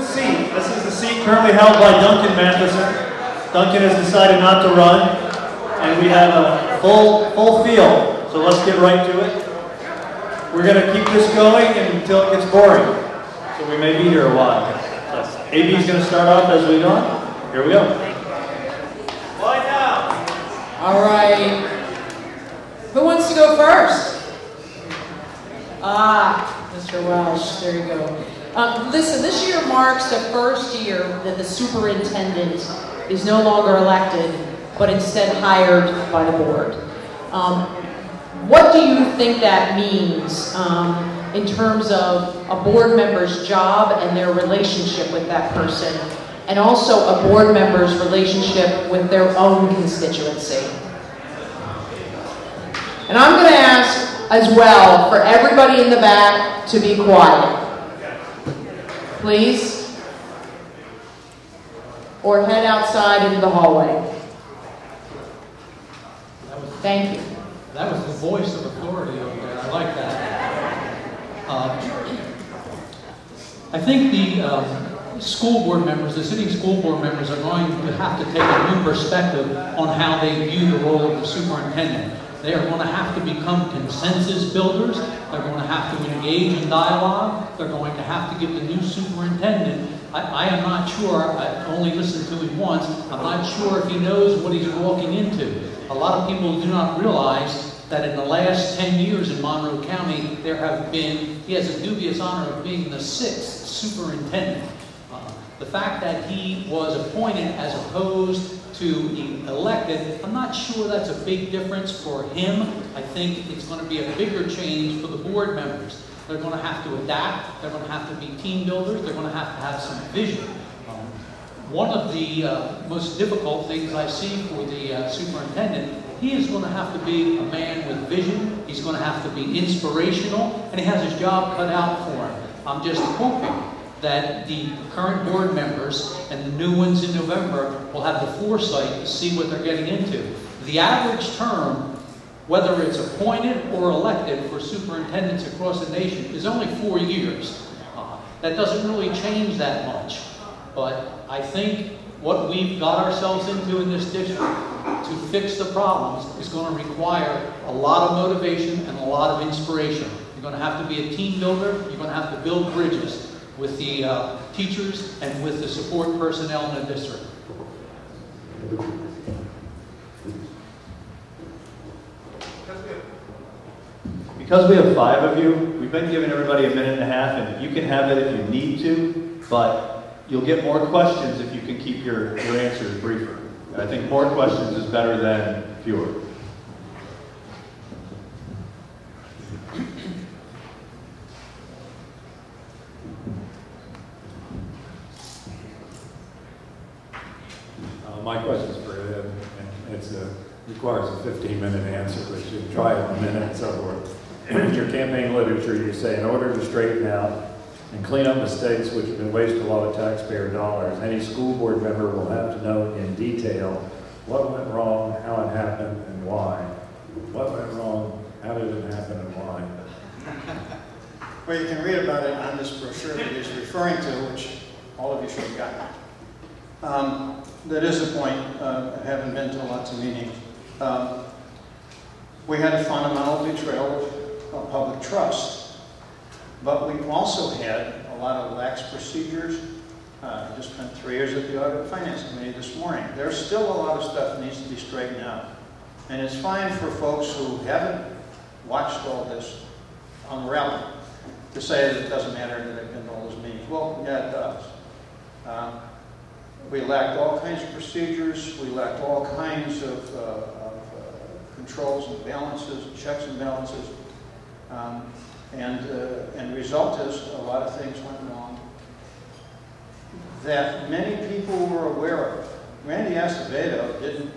open seat. This is the seat currently held by Duncan Matheson. Duncan has decided not to run, and we have a full field. So let's get right to it. We're going to keep this going until it gets boring. So we may be here a while. So AB is going to start off as we go on. Here we go. Lie down. All right. Who wants to go first? Mr. Welsh, there you go. Listen, this year marks the first year that the superintendent is no longer elected, but instead hired by the board. What do you think that means in terms of a board member's job and their relationship with that person, and also a board member's relationship with their own constituency? And I'm going to ask as well for everybody in the back to be quiet. Please. Or head outside into the hallway. Thank you. That was the voice of authority over there. I like that. I think the school board members, the sitting school board members, are going to have to take a new perspective on how they view the role of the superintendent. They are going to have to become consensus builders. They're going to have to engage in dialogue. They're going to have to give the new superintendent, I am not sure, I only listened to him once, I'm not sure if he knows what he's walking into. A lot of people do not realize that in the last 10 years in Monroe County, he has a dubious honor of being the 6th superintendent. The fact that he was appointed as opposed to being elected, I'm not sure that's a big difference for him. I think it's going to be a bigger change for the board members. They're going to have to adapt. They're going to have to be team builders. They're going to have some vision. One of the most difficult things I see for the superintendent, he is going to have to be a man with vision. He's going to have to be inspirational, and he has his job cut out for him. I'm just hoping that the current board members and the new ones in November will have the foresight to see what they're getting into. The average term, whether it's appointed or elected for superintendents across the nation, is only 4 years. That doesn't really change that much. But I think what we've got ourselves into in this district to fix the problems is going to require a lot of motivation and a lot of inspiration. You're going to have to be a team builder. You're going to have to build bridges with the teachers and with the support personnel in the district. Because we have 5 of you, we've been giving everybody a minute and a half, and you can have it if you need to, but you'll get more questions if you can keep your answers briefer. I think more questions is better than fewer. My question is for Ed, and it requires a 15-minute answer, but you can try it in a minute and so forth. In your campaign literature, you say, in order to straighten out and clean up mistakes which have been wasting a lot of taxpayer dollars, any school board member will have to know in detail what went wrong, how it happened, and why. What went wrong, how did it happen, and why? Well, you can read about it on this brochure that he's referring to, which all of you should have gotten. That is a point, having been to lots of meetings. We had a fundamental betrayal of public trust, but we also had a lot of lax procedures. I just spent 3 years at the Audit and Finance Committee this morning. There's still a lot of stuff that needs to be straightened out. And it's fine for folks who haven't watched all this unravel to say that it doesn't matter that I've been to all those meetings. Well, yeah, it does. We lacked all kinds of procedures. We lacked all kinds of controls and balances, checks and balances. And the result is a lot of things went wrong that many people were aware of. Randy Acevedo didn't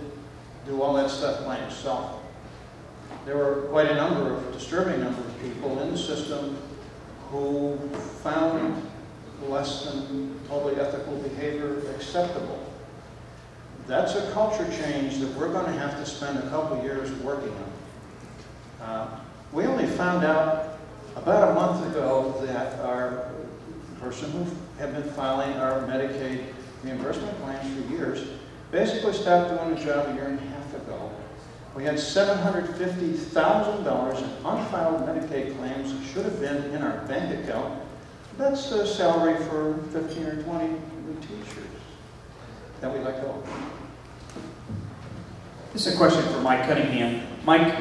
do all that stuff by himself. There were quite a disturbing number of people in the system who found less than totally ethical behavior acceptable. That's a culture change that we're going to have to spend a couple years working on. We only found out about a month ago that our person who had been filing our Medicaid reimbursement claims for years, basically stopped doing the job a year and a half ago. We had $750,000 in unfiled Medicaid claims that should have been in our bank account. That's the salary for 15 or 20 new teachers that we'd like to offer. This is a question for Mike Cunningham. Mike,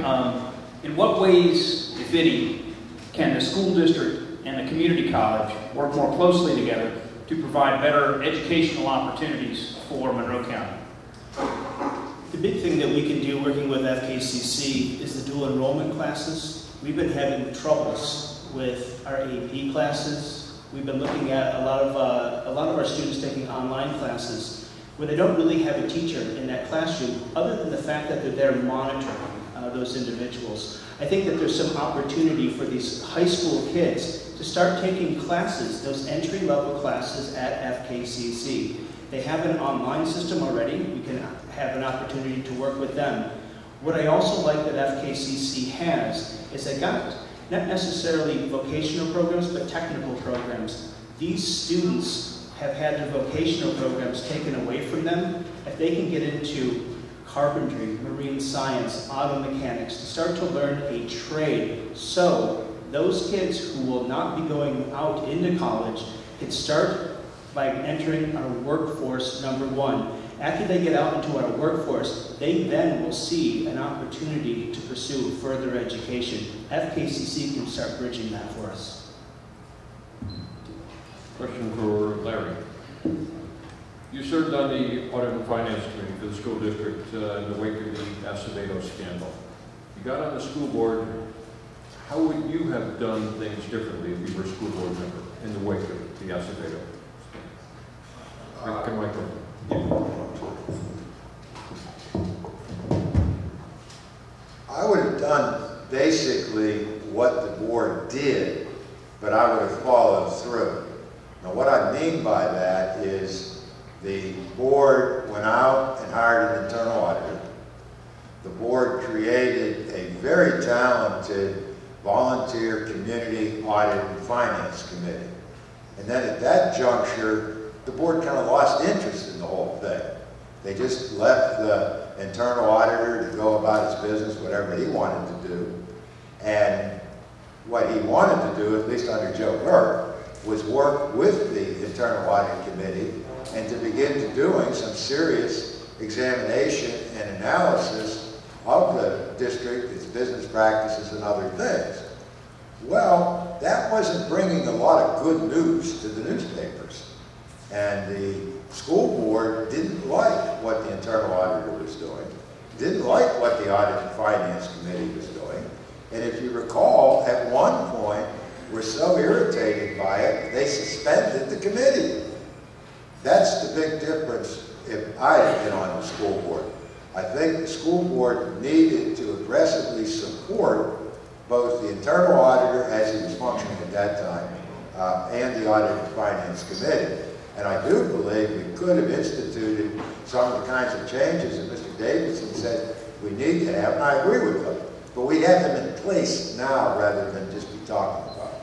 in what ways, if any, can the school district and the community college work more closely together to provide better educational opportunities for Monroe County? The big thing that we can do working with FKCC is the dual enrollment classes. We've been having troubles with our AP classes. We've been looking at a lot of our students taking online classes where they don't really have a teacher in that classroom other than the fact that they're there monitoring those individuals. I think that there's some opportunity for these high school kids to start taking classes, those entry-level classes at FKCC. They have an online system already. We can have an opportunity to work with them. What I also like that FKCC has is they got not necessarily vocational programs, but technical programs. These students have had their vocational programs taken away from them. If they can get into carpentry, marine science, auto mechanics, to start to learn a trade, so those kids who will not be going out into college can start by entering our workforce, number one. After they get out into our workforce, they then will see an opportunity to pursue further education. FKCC can start bridging that for us. Question for Larry. You served on the Audit and Finance Committee for the school district in the wake of the Acevedo scandal. You got on the school board. How would you have done things differently if you were a school board member in the wake of the Acevedo? I would have done basically what the board did, but I would have followed through. Now what I mean by that is the board went out and hired an internal auditor. The board created a very talented volunteer community audit and finance committee. And then at that juncture, the board kind of lost interest in the whole thing. They just left the internal auditor to go about his business, whatever he wanted to do. And what he wanted to do, at least under Joe Burke, was work with the internal audit committee and to begin to doing some serious examination and analysis of the district, its business practices and other things. Well, that wasn't bringing a lot of good news to the newspapers. And the school board didn't like what the internal auditor was doing, didn't like what the Audit and Finance Committee was doing. And if you recall, at one point, were so irritated by it, they suspended the committee. That's the big difference if I had been on the school board. I think the school board needed to aggressively support both the internal auditor, as he was functioning at that time, and the Audit and Finance Committee. And I do believe we could have instituted some of the kinds of changes that Mr. Davidson said we need to have, and I agree with them. But we have them in place now rather than just be talking about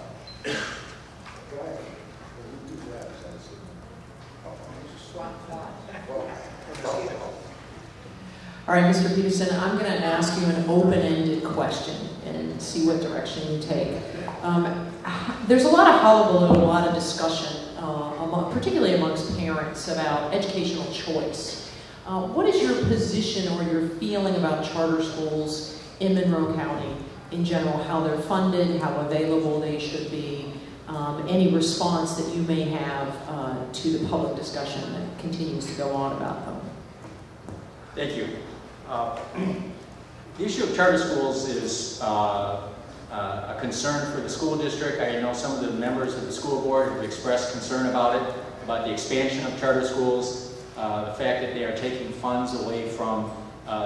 them. All right, Mr. Peterson, I'm going to ask you an open-ended question and see what direction you take. There's a lot of hullabaloo, a lot of discussion, particularly amongst parents, about educational choice. What is your position or your feeling about charter schools in Monroe County in general, how they're funded, how available they should be, any response that you may have to the public discussion that continues to go on about them? Thank you. The issue of charter schools is a concern for the school district. I know some of the members of the school board have expressed concern about it, about the expansion of charter schools, the fact that they are taking funds away from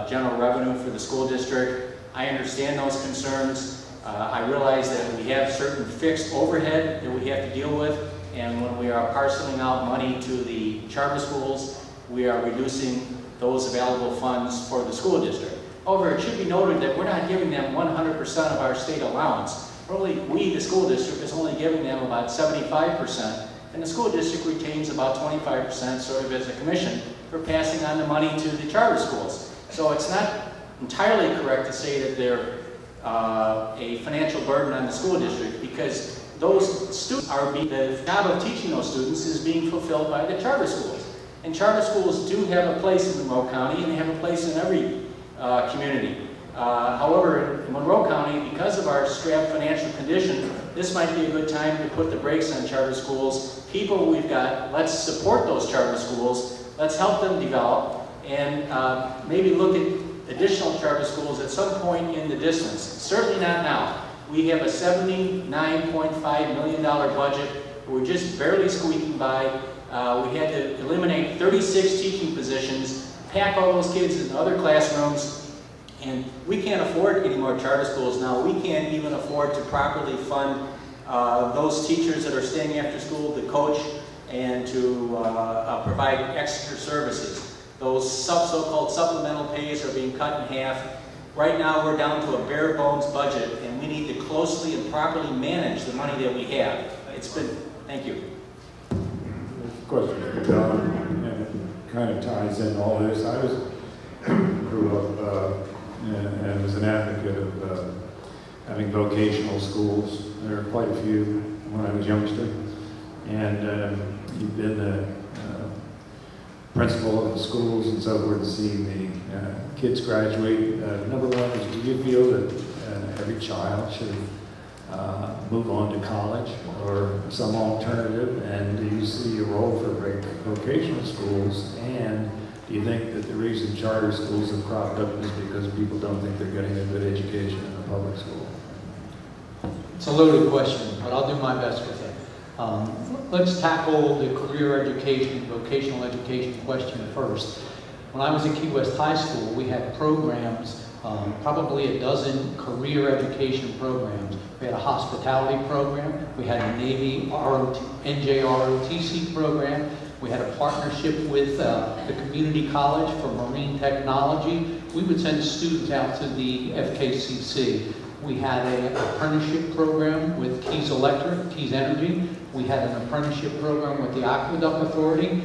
general revenue for the school district. I understand those concerns. I realize that we have certain fixed overhead that we have to deal with, and when we are parceling out money to the charter schools, we are reducing those available funds for the school district. However, it should be noted that we're not giving them 100% of our state allowance. Probably we, the school district, is only giving them about 75%, and the school district retains about 25% sort of as a commission for passing on the money to the charter schools. So it's not entirely correct to say that they're a financial burden on the school district, because those students the job of teaching those students is being fulfilled by the charter schools. And charter schools do have a place in Monroe County, and they have a place in every community. However, in Monroe County, because of our strapped financial condition, this might be a good time to put the brakes on charter schools. People we've got, let's support those charter schools, let's help them develop, and maybe look at additional charter schools at some point in the distance. Certainly not now. We have a $79.5 million budget. We're just barely squeaking by. We had to eliminate 36 teaching positions, pack all those kids in other classrooms, and we can't afford any more charter schools now. We can't even afford to properly fund those teachers that are staying after school to coach and to provide extra services. Those so-called supplemental pays are being cut in half. Right now we're down to a bare bones budget, and we need to closely and properly manage the money that we have. It's been, thank you. Question for John, and it kind of ties in all this. I grew up and was an advocate of having vocational schools. There are quite a few when I was youngster, and you've been the principal of the schools and so forth, to see the kids graduate. Number one is, do you feel that every child should move on to college or some alternative? And do you see a role for vocational schools? And do you think that the reason charter schools have cropped up is because people don't think they're getting a good education in a public school? It's a loaded question, but I'll do my best with it. Let's tackle the career education, vocational education question first. When I was at Key West High School, we had programs, probably a dozen career education programs. We had a hospitality program, we had a Navy NJROTC program, we had a partnership with the Community College for Marine Technology. We would send students out to the FKCC. We had an apprenticeship program with Keys Electric, Keys Energy. We had an apprenticeship program with the Aqueduct Authority.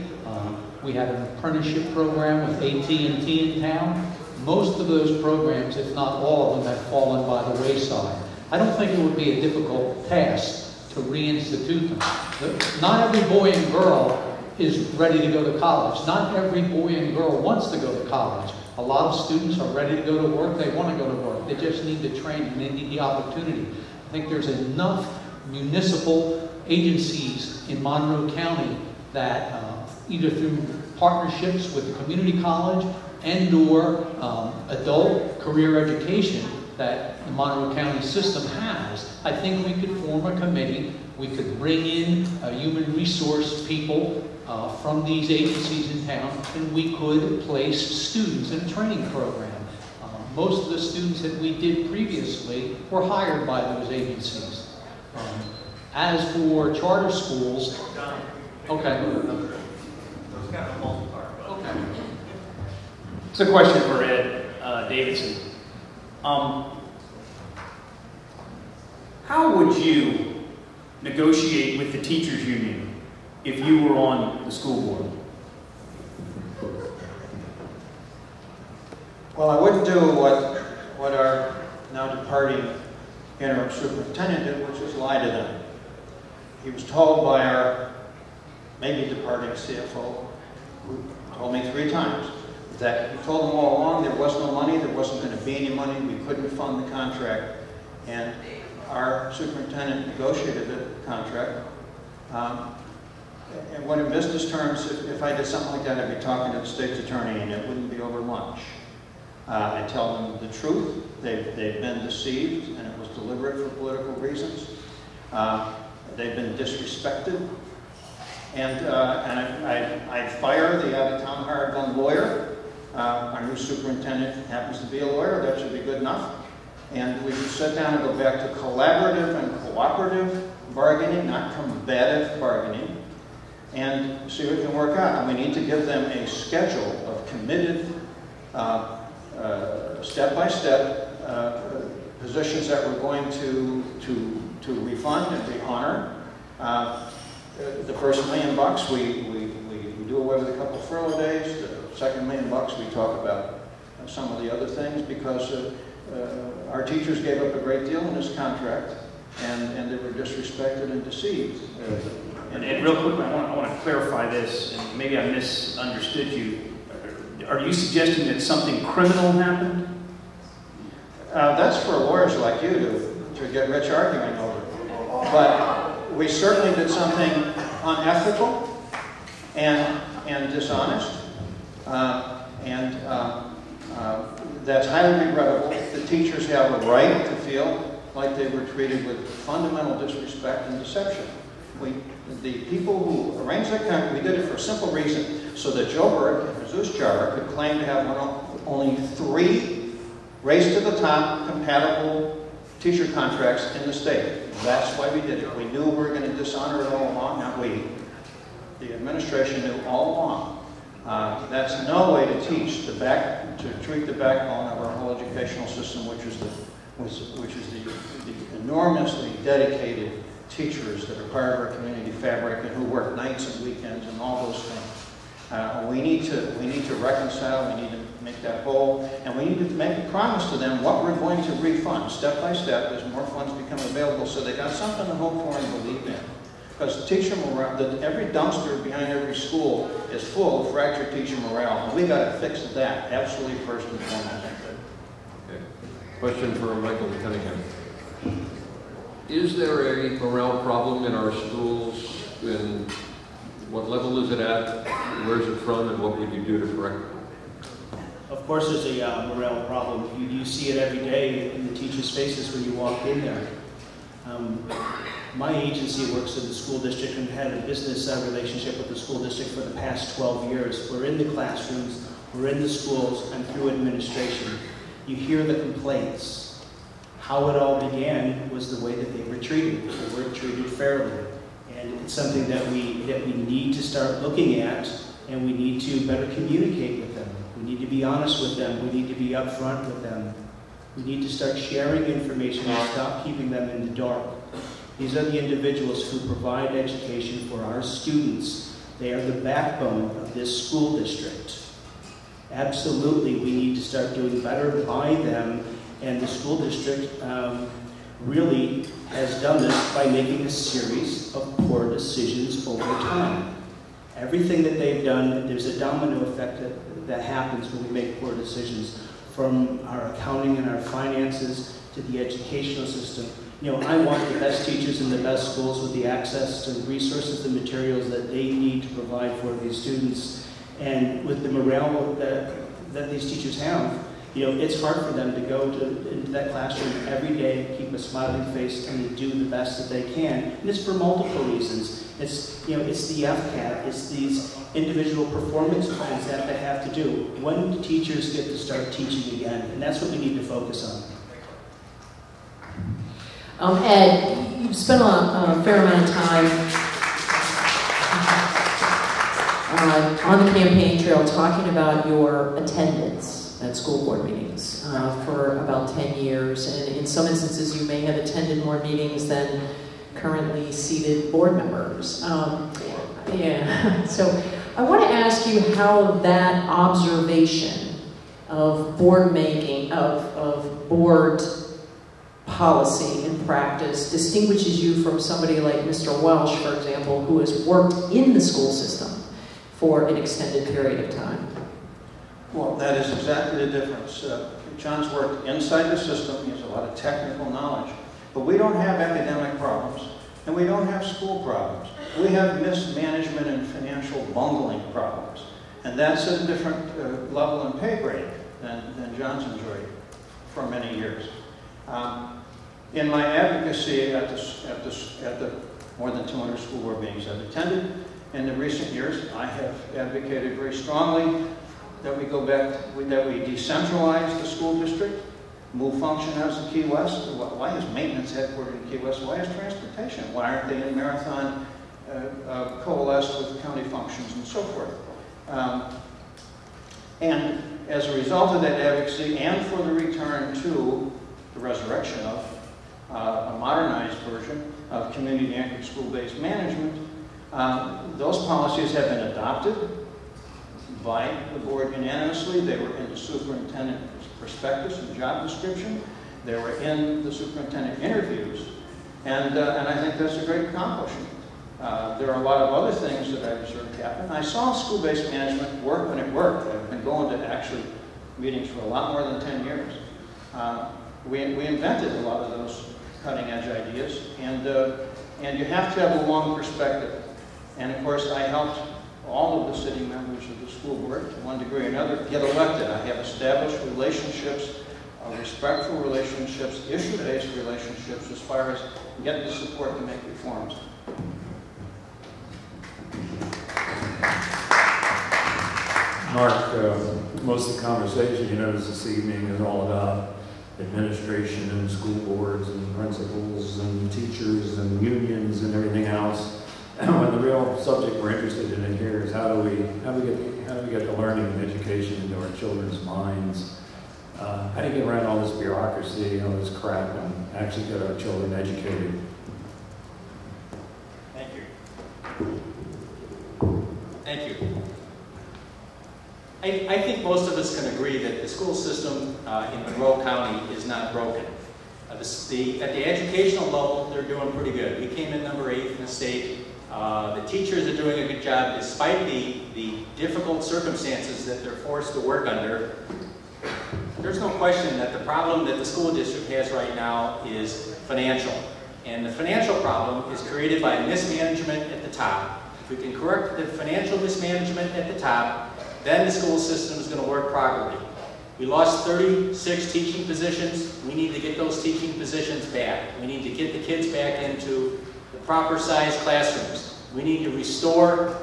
We had an apprenticeship program with AT&T in town. Most of those programs, if not all of them, have fallen by the wayside. I don't think it would be a difficult task to reinstitute them. Not every boy and girl is ready to go to college. Not every boy and girl wants to go to college. A lot of students are ready to go to work. They want to go to work. They just need the training. They need the opportunity. I think there's enough municipal agencies in Monroe County that either through partnerships with the community college and or adult career education that the Monroe County system has, I think we could form a committee. We could bring in human resource people from these agencies in town, and we could place students in a training program. Most of the students that we did previously were hired by those agencies. As for charter schools, okay. Okay. It's a question for Ed Davidson. How would you negotiate with the teachers union if you were on the school board? Well, I wouldn't do what our now departing interim superintendent did, which is lie to them. He was told by our maybe departing CFO, who told me 3 times, that he told them all along there was no money, there wasn't going to be any money, we couldn't fund the contract, and our superintendent negotiated the contract. And when in business terms, if I did something like that, I'd be talking to the state's attorney, and it wouldn't be over lunch. I tell them the truth. They've been deceived, and it was deliberate for political reasons. They've been disrespected. And I'd fire the out-of-town hired-gun lawyer. Our new superintendent happens to be a lawyer. That should be good enough. And we should sit down and go back to collaborative and cooperative bargaining, not combative bargaining, and see what can work out. And we need to give them a schedule of committed, step-by-step positions that we're going to refund and to honor. The first $1 million, we do away with a couple furlough days. The second $1 million, we talk about some of the other things because our teachers gave up a great deal in this contract, and they were disrespected and deceived. And real quickly, I want to clarify this, and maybe I misunderstood you. Are you suggesting that something criminal happened? That's for lawyers like you to get rich arguing over. But we certainly did something unethical and dishonest, and that's highly regrettable. The teachers have a right to feel like they were treated with fundamental disrespect and deception. The people who arranged that contract, we did it for a simple reason, so that Joe Burke and Jesus Jara could claim to have only 3 race to the top compatible teacher contracts in the state. That's why we did it. We knew we were going to dishonor it all along, not we. The administration knew all along. That's no way to teach to treat the backbone of our whole educational system, which is the enormously dedicated teachers that are part of our community fabric and who work nights and weekends and all those things. We need to reconcile. We need to make that whole, and we need to make a promise to them what we're going to refund step by step as more funds become available, so they got something to hope for and believe in. Because teacher morale, every dumpster behind every school is full of fractured teacher morale, and we got to fix that absolutely first and foremost. Okay. Question for Michael Cunningham. Is there a morale problem in our schools? And what level is it at? Where's it from? And what would you do to correct it? Of course there's a morale problem. You see it every day in the teachers' faces when you walk in there. My agency works in the school district and had a business relationship with the school district for the past 12 years. We're in the classrooms, we're in the schools, and through administration. You hear the complaints. How it all began was the way that they were treated. They weren't treated fairly. And it's something that we need to start looking at, and we need to better communicate with them. We need to be honest with them. We need to be upfront with them. We need to start sharing information and stop keeping them in the dark. These are the individuals who provide education for our students. They are the backbone of this school district. Absolutely, we need to start doing better by them, and the school district really has done this by making a series of poor decisions over time. Everything that they've done, there's a domino effect that happens when we make poor decisions, from our accounting and our finances to the educational system. You know, I want the best teachers in the best schools with the access to the resources and materials that they need to provide for these students. And with the morale that these teachers have, you know, it's hard for them to go into that classroom every day, keep a smiling face, and to do the best that they can. And it's for multiple reasons. It's, you know, it's the FCAT, it's these individual performance plans that they have to do. When do teachers get to start teaching again? And that's what we need to focus on. Ed, you've spent a fair amount of time on the campaign trail talking about your attendance at school board meetings for about 10 years. And in some instances, you may have attended more meetings than currently seated board members. Yeah, so I want to ask you how that observation of board making, of board policy and practice distinguishes you from somebody like Mr. Welsh, for example, who has worked in the school system for an extended period of time. Well, that is exactly the difference. John's worked inside the system. He has a lot of technical knowledge. But we don't have academic problems, and we don't have school problems. We have mismanagement and financial bungling problems. And that's at a different level and pay grade than John's enjoyed for many years. In my advocacy at the more than 200 school board meetings I've attended, in the recent years, I have advocated very strongly that we go back, that we decentralize the school district, move function out of Key West. Why is maintenance headquartered in Key West? Why is transportation? Why aren't they in Marathon coalesced with county functions and so forth? And as a result of that advocacy, and for the return to the resurrection of a modernized version of community-anchored school-based management, Those policies have been adopted by the board unanimously. They were in the superintendent prospectus and job description. They were in the superintendent interviews. And I think that's a great accomplishment. There are a lot of other things that I observed happen. I saw school-based management work when it worked. I've been going to actually meetings for a lot more than 10 years. We invented a lot of those cutting-edge ideas, and you have to have a long perspective. And of course, I helped all of the sitting members of the school board, to one degree or another, get elected. I have established relationships, respectful relationships, issue-based relationships, as far as getting the support to make reforms. Mark, most of the conversation, you notice this evening, is all about administration and school boards and principals and teachers and unions and everything else. When the real subject we're interested in here is how do we get the learning and education into our children's minds? How do you get around all this bureaucracy, all this crap, and actually get our children educated? Thank you. Thank you. I think most of us can agree that the school system in Monroe County is not broken. At the educational level, they're doing pretty good. We came in number 8 in the state. The teachers are doing a good job despite the difficult circumstances that they're forced to work under. There's no question that the problem that the school district has right now is financial. And the financial problem is created by mismanagement at the top. If we can correct the financial mismanagement at the top, then the school system is going to work properly. We lost 36 teaching positions. We need to get those teaching positions back. We need to get the kids back into the proper size classrooms. We need to restore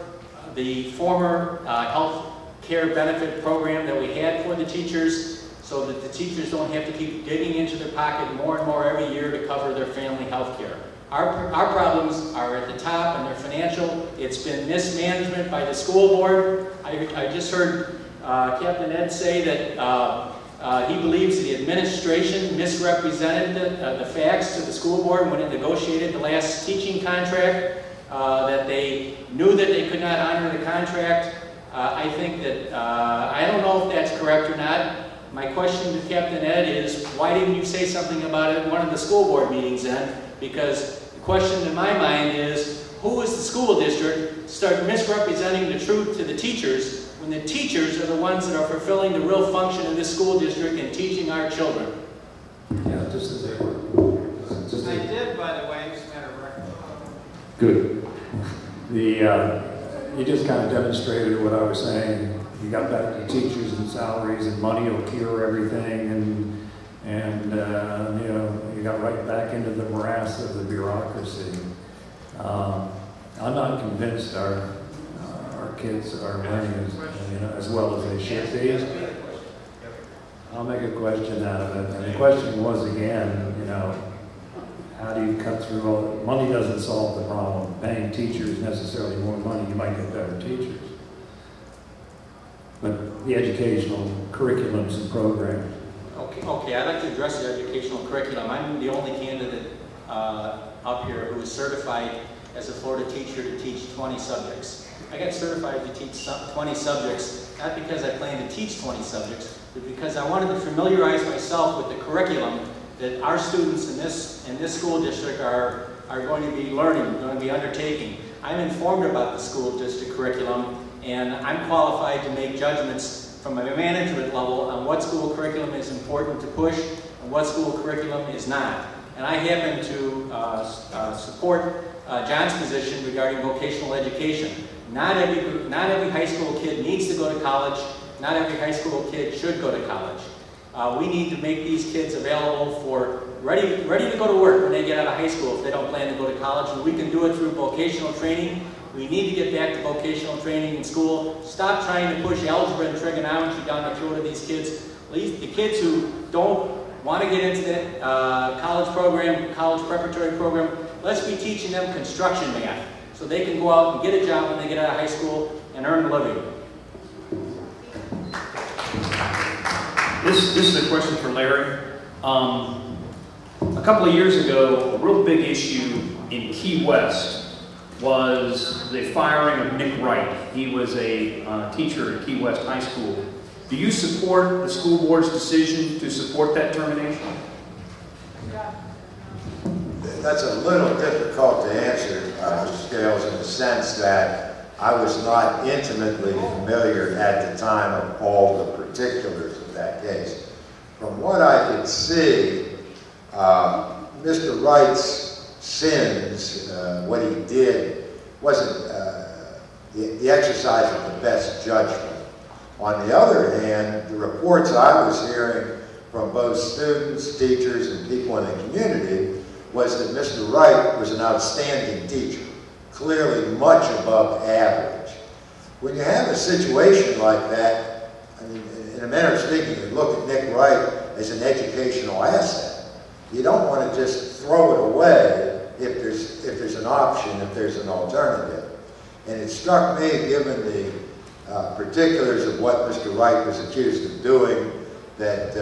the former health care benefit program that we had for the teachers so that the teachers don't have to keep digging into their pocket more and more every year to cover their family health care. Our problems are at the top and they're financial. It's been mismanagement by the school board. I just heard Captain Ed say that he believes the administration misrepresented the facts to the school board when it negotiated the last teaching contract, that they knew that they could not honor the contract. I think that, I don't know if that's correct or not. My question to Captain Ed is, why didn't you say something about it in one of the school board meetings then? Because the question in my mind is, who is the school district start misrepresenting the truth to the teachers when the teachers are the ones that are fulfilling the real function of this school district and teaching our children? Yeah, just as they were. I did, by the way, as a matter of record. Good. You just kind of demonstrated what I was saying. You got back to teachers and salaries and money will cure everything, and you know, you got right back into the morass of the bureaucracy. I'm not convinced our kids are learning as well as they should be. I'll make a question out of it. And the question was again, you know, how do you cut through all the money? Doesn't solve the problem. Paying teachers necessarily more money, you might get better teachers. But the educational curriculums and programs. Okay, I'd like to address the educational curriculum. I'm the only candidate up here who is certified as a Florida teacher to teach 20 subjects. I got certified to teach 20 subjects, not because I plan to teach 20 subjects, but because I wanted to familiarize myself with the curriculum that our students in this school district are going to be learning, going to be undertaking. I'm informed about the school district curriculum, and I'm qualified to make judgments from a management level on what school curriculum is important to push and what school curriculum is not. And I happen to support John's position regarding vocational education. Not every high school kid needs to go to college. Not every high school kid should go to college. We need to make these kids available for ready to go to work when they get out of high school if they don't plan to go to college, and we can do it through vocational training. We need to get back to vocational training in school. Stop trying to push algebra and trigonometry down the throat of these kids. The kids who don't want to get into the college program, college preparatory program, let's be teaching them construction math so they can go out and get a job when they get out of high school and earn a living. This is a question for Larry. A couple of years ago, a real big issue in Key West was the firing of Nick Wright. He was a teacher at Key West High School. Do you support the school board's decision to support that termination? That's a little difficult to answer, Mr. Scales, in the sense that I was not intimately familiar at the time of all the particulars of that case. From what I could see, Mr. Wright's sins, what he did, wasn't the exercise of the best judgment. On the other hand, the reports I was hearing from both students, teachers, and people in the community was that Mr. Wright was an outstanding teacher, clearly much above average. When you have a situation like that, I mean, in a manner of speaking, you look at Nick Wright as an educational asset. You don't want to just throw it away if there's an option, if there's an alternative. And it struck me, given the particulars of what Mr. Wright was accused of doing, that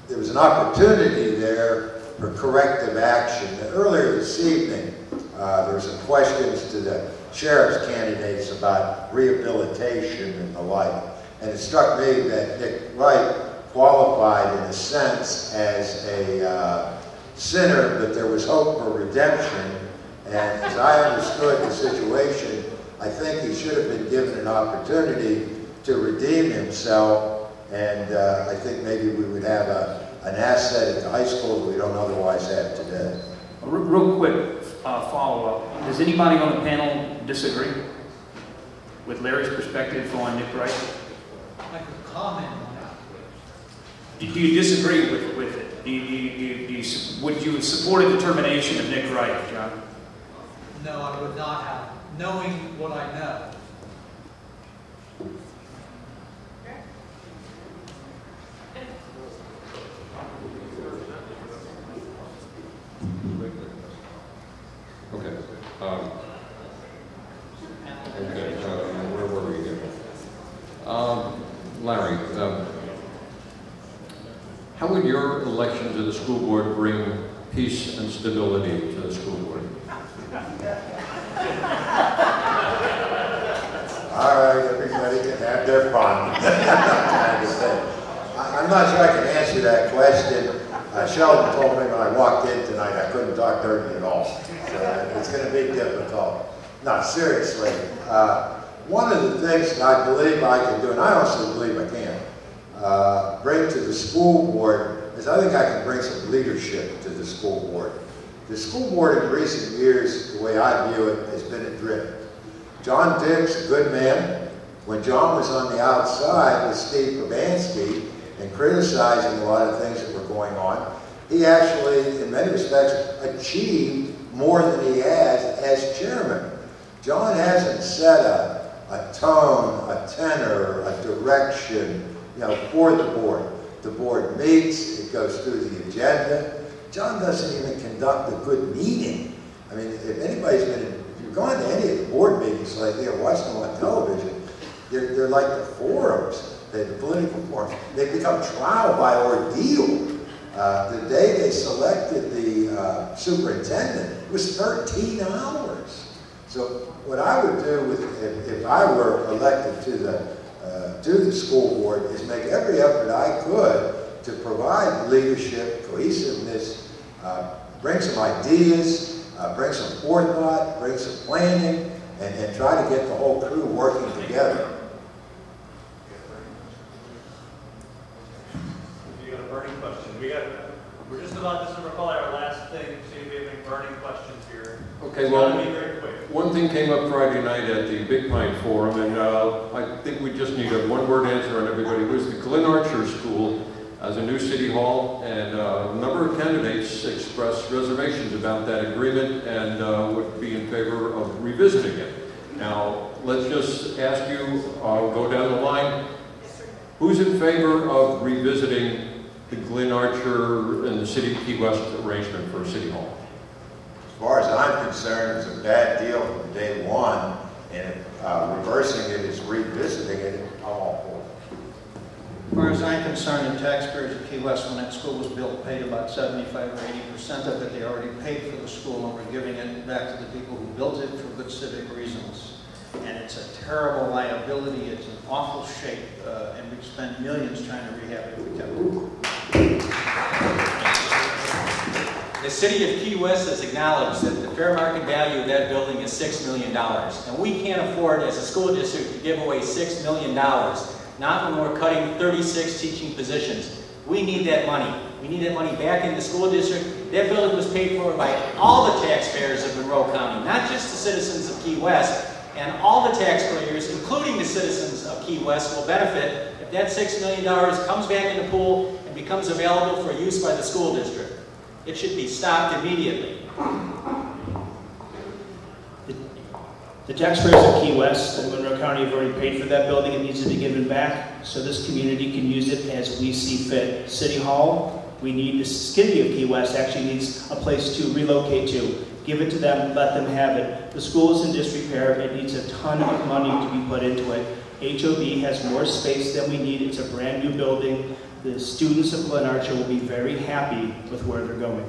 there was an opportunity there for corrective action. And earlier this evening, there were some questions to the sheriff's candidates about rehabilitation and the like. And it struck me that Nick Wright qualified in a sense as a sinner, but there was hope for redemption. And as I understood the situation, I think he should have been given an opportunity to redeem himself. And I think maybe we would have an asset at the high school that we don't otherwise have today. Real quick follow-up. Does anybody on the panel disagree with Larry's perspective on Nick Wright? I could comment on that. Do you disagree with it? Would you support a determination of Nick Wright, John? No, I would not have. Knowing what I know. Okay. Where were we here? Larry, how would your election to the school board bring peace and stability to the school board? All right, everybody can have their fun. I'm not sure I can answer that question. Sheldon told me when I walked in tonight I couldn't talk dirty at all. So it's going to be difficult. No, seriously. One of the things that I believe I can do, and I also believe I can, bring to the school board is I think I can bring some leadership to the school board. The school board in recent years, the way I view it, has been adrift. John Dick's a good man. When John was on the outside with Steve Urbanski and criticizing a lot of things that were going on, he actually, in many respects, achieved more than he has as chairman. John hasn't set a tone, a tenor, a direction, for the board. The board meets, it goes through the agenda. John doesn't even conduct a good meeting. I mean, if anybody's if you've gone to any of the board meetings lately or watched them on television, they're like the forums, the political forums. They've become trial by ordeal. The day they selected the superintendent, it was 13 hours. So what I would do if I were elected to the school board is make every effort I could to provide leadership, cohesiveness, bring some ideas, bring some forethought, bring some planning, and try to get the whole crew working together. You got a burning question. We're just about this is probably our last thing. See if we have any burning questions here. Okay, well, one thing came up Friday night at the Big Pine Forum, and I think we just need a one-word answer on everybody. It was the Glen Archer School as a new city hall, and a number of candidates expressed reservations about that agreement and would be in favor of revisiting it. Now, let's just ask you, go down the line, who's in favor of revisiting the Glen Archer and the City of Key West arrangement for City Hall? As far as I'm concerned, it's a bad deal from day one, and reversing it is revisiting it. I'm all for it. far as I'm concerned, the taxpayers of Key West, when that school was built, paid about 75 or 80% of it. They already paid for the school, and we're giving it back to the people who built it for good civic reasons. And it's a terrible liability. It's in awful shape, and we've spent millions trying to rehab it if we can. The city of Key West has acknowledged that the fair market value of that building is $6 million. And we can't afford, as a school district, to give away $6 million. Not when we're cutting 36 teaching positions. We need that money. We need that money back in the school district. That building was paid for by all the taxpayers of Monroe County, not just the citizens of Key West. And all the taxpayers, including the citizens of Key West, will benefit if that $6 million comes back in the pool and becomes available for use by the school district. It should be stopped immediately. The taxpayers of Key West and Monroe County have already paid for that building. It needs to be given back so this community can use it as we see fit. City Hall, we need, the city of Key West actually needs a place to relocate to. Give it to them, let them have it. The school is in disrepair. It needs a ton of money to be put into it. HOB has more space than we need. It's a brand new building. The students of Glen Archer will be very happy with where they're going.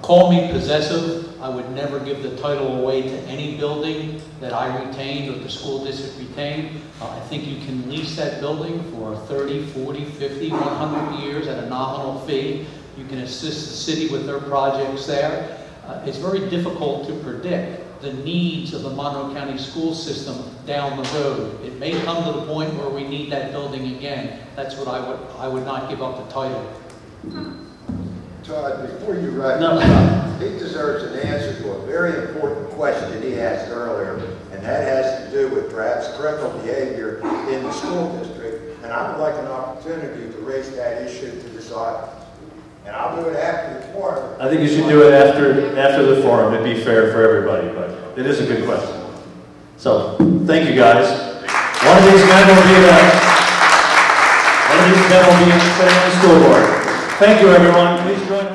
Call me possessive. I would never give the title away to any building that I retained or the school district retained. I think you can lease that building for 30, 40, 50, 100 years at a nominal fee. You can assist the city with their projects there. It's very difficult to predict the needs of the Monroe County school system down the road. It may come to the point where we need that building again. That's what I would not give up the title. Todd, before you wrap up, he deserves an answer to a very important question he asked earlier, and that has to do with perhaps criminal behavior in the school district. And I would like an opportunity to raise that issue to this audience. And I'll do it after the forum. I think you should do it after the forum. It'd be fair for everybody, but it is a good question. So, thank you guys. One of these men will be the school board. Thank you, everyone. Please join us.